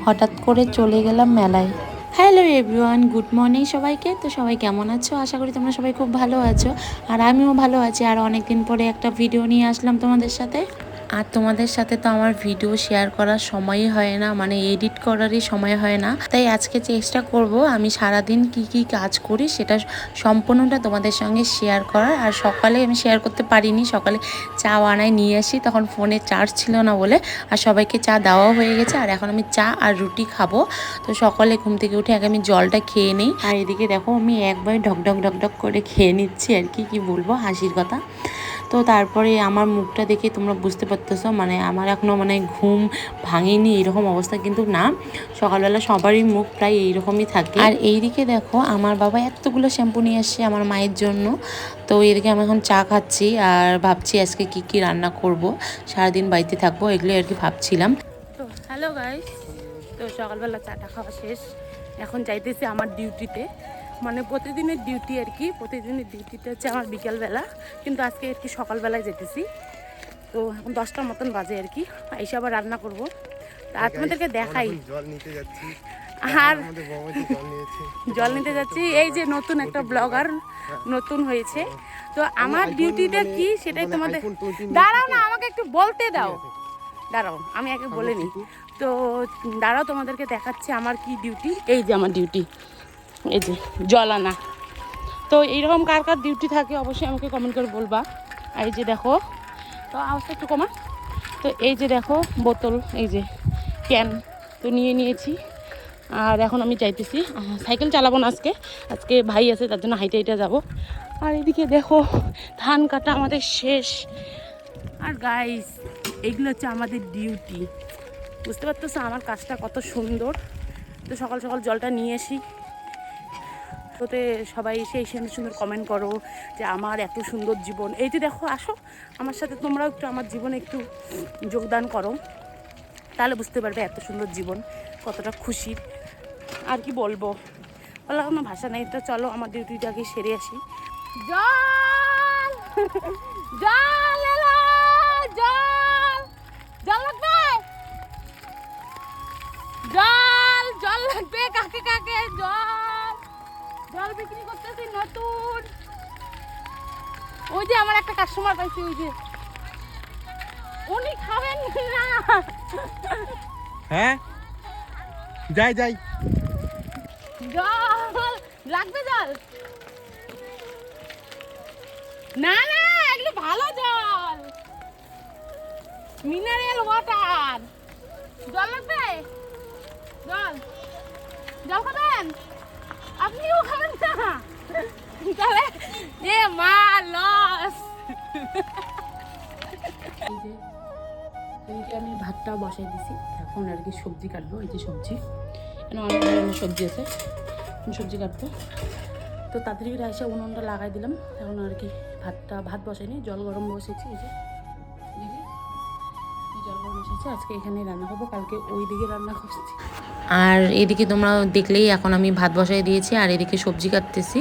হঠাৎ করে চলে গেলাম মেলায়। হ্যালো এভরিওয়ান, গুড মর্নিং সবাইকে। তো সবাই কেমন আছো? আশা করি তোমরা সবাই খুব ভালো আছো, আর আমিও ভালো আছি। আর অনেকদিন পরে একটা ভিডিও নিয়ে আসলাম তোমাদের সাথে। আর তোমাদের সাথে তো আমার ভিডিও শেয়ার করার সময়ই হয় না, মানে এডিট করারই সময় হয় না। তাই আজকে চেষ্টা করব আমি সারাদিন কি কি কাজ করি সেটা সম্পূর্ণটা তোমাদের সঙ্গে শেয়ার করার। আর সকালে আমি শেয়ার করতে পারিনি, সকালে চা বানায় নিয়ে আসি, তখন ফোনে চার্জ ছিল না বলে। আর সবাইকে চা দেওয়াও হয়ে গেছে, আর এখন আমি চা আর রুটি খাবো। তো সকালে ঘুম থেকে উঠে আগে আমি জলটা খেয়ে নিই। আর এদিকে দেখো আমি একবার ঢকঢক ঢকঢক করে খেয়ে নিচ্ছি, আর কি বলবো, হাসির কথা। তো তারপরে আমার মুখটা দেখে তোমরা বুঝতে পারতেছো, মানে আমার এখনও মানে ঘুম ভাঙেনি এরকম অবস্থা, কিন্তু না, সকালবেলা সবারই মুখ প্রায় এইরকমই থাকে। আর এইদিকে দেখো আমার বাবা এতগুলো শ্যাম্পু নিয়ে আসছে আমার মায়ের জন্য। তো এদিকে আমি এখন চা খাচ্ছি আর ভাবছি আজকে কি কি রান্না করব, সারাদিন বাড়িতে থাকবো, এগুলো আর কি ভাবছিলাম। তো হ্যালো গাইস, তো সকালবেলা চাটা খাওয়া শেষ, এখন যাইতেছি আমার ডিউটিতে। মানে প্রতিদিনের ডিউটি আর কি, প্রতিদিনের ডিউটিটা হচ্ছে আমার বিকেলবেলা, কিন্তু আজকে আর কি সকালবেলায় যেতেছি। তো এখন 10টার মতন বাজে আর কি, এসে আবার রান্না করবো। আর তোমাদেরকে দেখাই, আর জল নিতে যাচ্ছি। এই যে নতুন একটা ব্লগার নতুন হয়েছে, তো আমার ডিউটিটা কি সেটাই তোমাদের, দাঁড়াও না আমাকে একটু বলতে দাও, দাঁড়াও আমি আগে বলে নিই। তো দাঁড়াও তোমাদেরকে দেখাচ্ছি আমার কি ডিউটি। এই যে আমার ডিউটি, এই যে জল আনা। তো এইরকম কার কার ডিউটি থাকে অবশ্যই আমাকে কমেন্ট করে বলবা। আর এই যে দেখো, তো আওয়াজটা একটু কমা। তো এই যে দেখো বোতল, এই যে ক্যান তো নিয়ে নিয়েছি। আর এখন আমি চাইতেছি, সাইকেল চালাবো না আজকে, আজকে ভাই আছে তার জন্য হাইটে হাইটে যাবো। আর এদিকে দেখো ধান কাটা আমাদের শেষ। আর গাইস এইগুলো হচ্ছে আমাদের ডিউটি, বুঝতে পারতেছো আমার কাজটা কত সুন্দর। তো সকাল সকাল জলটা নিয়ে আসি, ওতে সবাই সেই সুন্দর সুন্দর কমেন্ট করো যে আমার এত সুন্দর জীবন। এই যে দেখো, আসো আমার সাথে তোমরাও একটু আমার জীবনে একটু যোগদান করো, তাহলে বুঝতে পারবে এত সুন্দর জীবন কতটা খুশির। আর কি বলবো, বলার কোনো ভাষা নেই। তো চলো আমার ডিউটিটাকে সেরে আসি। জল জল এলো, জল জল লাগবে, জল জল লাগবে, কাকে কাকে জল জল বিক্রি করতেছি নতুন। ওই যে আমার একটা কাস্টমার পাইছি, ওই যে উনি খাবেন না। হ্যাঁ যাই যাই, জল লাগবে, জল না না, এগুলো ভালো জল, মিনারেল ওয়াটার। জল লাগবে, জল জল খাবেন, আপনিও খাবেন না তাহলে এ মা লস। এদিকে আমি ভাতটা বসাই দিছি, এখন আর কি সবজি কাটবো। এই যে সবজি, এখানে অনেক ধরনের সবজি আছে, সবজি কাটবো। তো তাড়াতাড়ি রাইসে উনুনটা লাগাই দিলাম, এখন আর কি ভাত বসাইনি, জল গরম বসেছি। এই যে জল গরম বসেছে, আজকে এখানে রান্না করবো, কালকে ওই দিকে রান্না করছি। আর এদিকে তোমরা দেখলেই এখন আমি ভাত বসাই দিয়েছি, আর এদিকে সবজি কাটতেছি।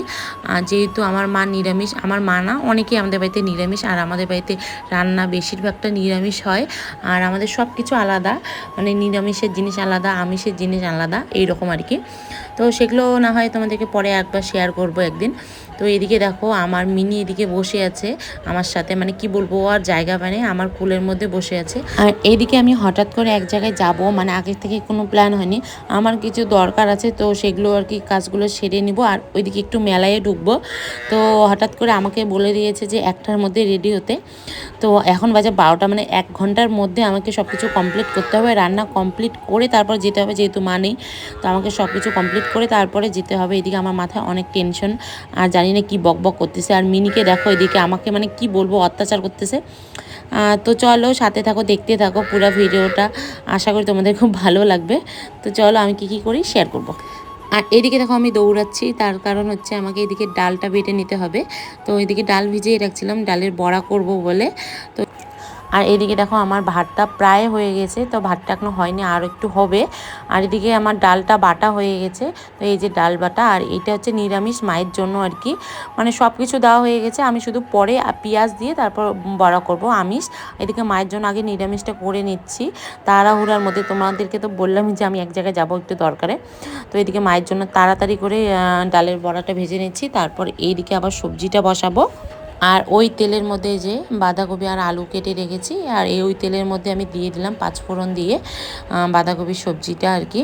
আর যেহেতু আমার মা নিরামিষ, আমার মা না, অনেকেই আমাদের বাড়িতে নিরামিষ, আর আমাদের বাড়িতে রান্না বেশিরভাগটা নিরামিষ হয়। আর আমাদের সব কিছু আলাদা, মানে নিরামিষের জিনিস আলাদা, আমিষের জিনিস আলাদা, এইরকম আর কি। তো সেগুলো না হয় তোমাদেরকে পরে একবার শেয়ার করবো একদিন। তো এদিকে দেখো আমার মিনি এদিকে বসে আছে আমার সাথে, মানে কি বলবো, আর জায়গা মানে আমার কোলের মধ্যে বসে আছে। আর এইদিকে আমি হঠাৎ করে এক জায়গায় যাব, মানে আগে থেকে কোনো প্ল্যান হয়নি, আমার কিছু দরকার আছে, তো সেগুলো আর কি কাজগুলো সেরে নিব। আর ওইদিকে একটু মেলায় ঢুকবো। তো হঠাৎ করে আমাকে বলে দিয়েছে যে 1টার মধ্যে রেডি হতে। তো এখন বাজে 12টা, মানে 1 ঘন্টার মধ্যে আমাকে সব কিছু কমপ্লিট করতে হবে, রান্না কমপ্লিট করে তারপর যেতে হবে, যেহেতু মা নেই। তো আমাকে সব কিছু কমপ্লিট করে তারপরে যেতে হবে। এদিকে আমার মাথায় অনেক টেনশন, আর জানি না কি বকবক করতেছে। আর মিনিকে দেখো এদিকে আমাকে মানে কি বলবো অত্যাচার করতেছে। তো চলো সাথে থাকো, দেখতে থাকো পুরো ভিডিওটা, আশা করি তোমাদের খুব ভালো লাগবে। তো চলো আমি কি করি শেয়ার করব। আর এদিকে দেখো আমি দৌড়াচ্ছি, তার কারণ হচ্ছে আমাকে এদিকে ডালটা বেটে নিতে হবে। তো এদিকে ডাল ভিজিয়ে রাখছিলাম, ডালের বড়া করব বলে। তো আর এদিকে দেখো আমার ভাতটা প্রায় হয়ে গেছে, তো ভাতটা এখনো হয়নি, আর একটু হবে। আর এদিকে আমার ডালটা বাটা হয়ে গেছে, তো এই যে ডাল বাটা, আর এটা হচ্ছে নিরামিষ মায়ের জন্য আর কি, মানে সব কিছু দেওয়া হয়ে গেছে, আমি শুধু পরে পেঁয়াজ দিয়ে তারপর বড়া করব আমিষ। এদিকে মায়ের জন্য আগে নিরামিষটা করে নিচ্ছি তাড়াহুড়ার মধ্যে। তোমাদেরকে তো বললামই যে আমি এক জায়গায় যাবো একটু দরকারে, তো এদিকে মায়ের জন্য তাড়াতাড়ি করে ডালের বড়াটা ভেজে নিচ্ছি, তারপর এইদিকে আবার সবজিটা বসাবো। আর ওই তেলের মধ্যে যে বাঁধাকপি আর আলু কেটে রেখেছি, আর ওই তেলের মধ্যে আমি দিয়ে দিলাম পাঁচফোড়ন দিয়ে বাঁধাকপির সবজিটা আর কি।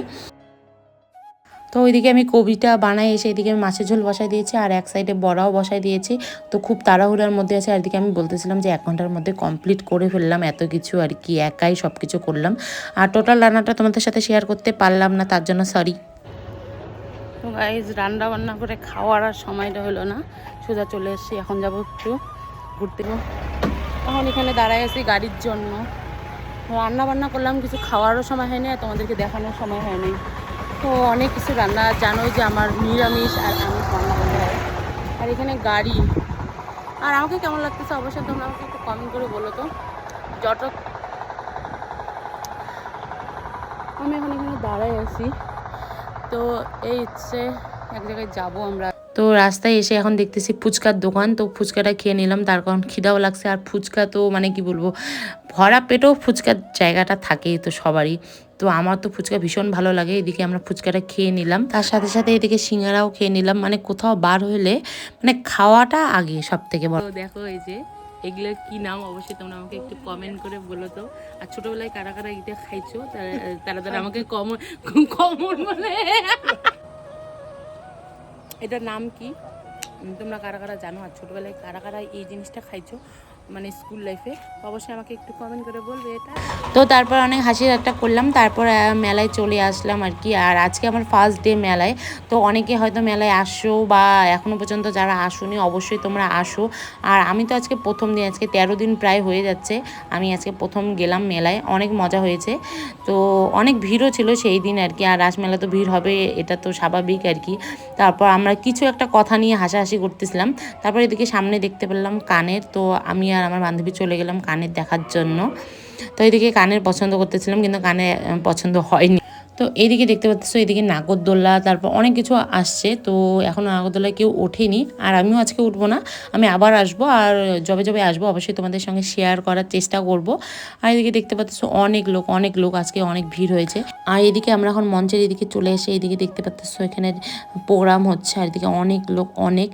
তো ওইদিকে আমি কবিটা বানাই এসে এদিকে আমি মাছের ঝোল বসাই দিয়েছি, আর এক সাইডে বড়াও বসাই দিয়েছি। তো খুব তাড়াহুড়ার মধ্যে আছে, আর এদিকে আমি বলতেছিলাম যে 1 ঘন্টার মধ্যে কমপ্লিট করে ফেললাম এত কিছু আর কি, একাই সব কিছু করলাম। আর টোটাল রান্নাটা তোমাদের সাথে শেয়ার করতে পারলাম না, তার জন্য সরি। তো গাইজ রান্না বান্না করে খাওয়ার আর সময়টা হলো না, সোজা চলে এসেছি। এখন যাবো একটু ঘুরতে। এখন এখানে দাঁড়ায় আছি গাড়ির জন্য। রান্না বান্না করলাম, কিছু খাওয়ারও সময় হয়নি, আর তোমাদেরকে দেখানোর সময় হয়নি। তো অনেক কিছু রান্না, জানোই যে আমার নিরামিষ আর আমিষ রান্না করতে হয়। আর এখানে গাড়ি, আর আমাকে কেমন লাগতেছে অবশ্যই তোমরা আমাকে একটু কমেন্ট করে বলো তো। যত আমি এখন এখানে দাঁড়ায় আছি, তো এই হচ্ছে এক জায়গায় যাবো আমরা। তো রাস্তায় এসে এখন দেখতেছি ফুচকার দোকান, তো ফুচকাটা খেয়ে নিলাম, তার কারণ খিদাও লাগছে। আর ফুচকা তো মানে কি বলবো, ভরা পেটেও ফুচকার জায়গাটা থাকেই তো সবারই। তো আমার তো ফুচকা ভীষণ ভালো লাগে। এদিকে আমরা ফুচকাটা খেয়ে নিলাম, তার সাথে সাথে এদিকে সিঙ্গারাও খেয়ে নিলাম। মানে কোথাও বার হলে মানে খাওয়াটা আগে সব থেকে বড়। তো দেখো এই যে এগুলোর কি নাম অবশ্যই তোমরা আমাকে একটু কমেন্ট করে বলো তো। আর ছোটবেলায় কারা কারা এটা খাইছো তারা তারা আমাকে কমন কমন বলে এটার নাম কি তোমরা কারা কারা জানো, আর ছোটবেলায় কারা কারা এই জিনিসটা খাইছো মানে স্কুল লাইফে, অবশ্যই আমাকে একটু কমেন্ট করে বলবে এটা। তো তারপর অনেক হাসি ঠাট্টা করলাম, তারপর মেলায় চলে আসলাম আর কি। আর আজকে আমার ফার্স্ট ডে মেলায়। তো অনেকে হয়তো মেলায় আসো, বা এখনও পর্যন্ত যারা আসোনি অবশ্যই তোমরা আসো। আর আমি তো আজকে প্রথম দিন, আজকে 13 দিন প্রায় হয়ে যাচ্ছে আমি আজকে প্রথম গেলাম মেলায়। অনেক মজা হয়েছে, তো অনেক ভিড়ও ছিল সেই দিন আর কি। আর রাসমেলা তো ভিড় হবে, এটা তো স্বাভাবিক আর কি। তারপর আমরা কিছু একটা কথা নিয়ে হাসাহাসি করতেছিলাম। তারপর এদিকে সামনে দেখতে পেলাম কানের, তো আমি আর আমার বান্ধবী চলে গেলাম কানের দেখার জন্য। তো এইদিকে কানের পছন্দ করতেছিলাম, কিন্তু কানে পছন্দ হয়নি। তো এইদিকে দেখতে পাচ্ছ, এদিকে নাগরদোল্লা, তারপর অনেক কিছু আসছে। তো এখনও নাগরদোল্লায় কেউ ওঠেনি, আর আমিও আজকে উঠবো না, আমি আবার আসবো। আর যবে যবে আসবো অবশ্যই তোমাদের সঙ্গে শেয়ার করার চেষ্টা করব। আর এদিকে দেখতে পাচ্ছ অনেক লোক আজকে অনেক ভিড় হয়েছে। আর এদিকে আমরা এখন মঞ্চের এদিকে চলে এসে এদিকে দেখতে পাচ্ছ এখানে প্রোগ্রাম হচ্ছে। আর এদিকে অনেক লোক, অনেক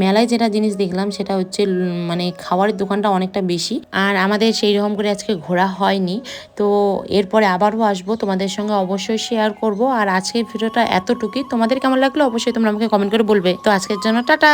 মেলায় যেটা জিনিস দেখলাম সেটা হচ্ছে মানে খাবারের দোকানটা অনেকটা বেশি। আর আমাদের সেই রকম করে আজকে ঘোরা হয়নি, তো এরপরে আবারও আসবো, তোমাদের সঙ্গে অবশ্যই শেয়ার করব। আর আজকের ভিডিওটা এতটুকুই, তোমাদের কেমন লাগলো অবশ্যই তোমরা আমাকে কমেন্ট করে বলবে। তো আজকের জন্য টাটা।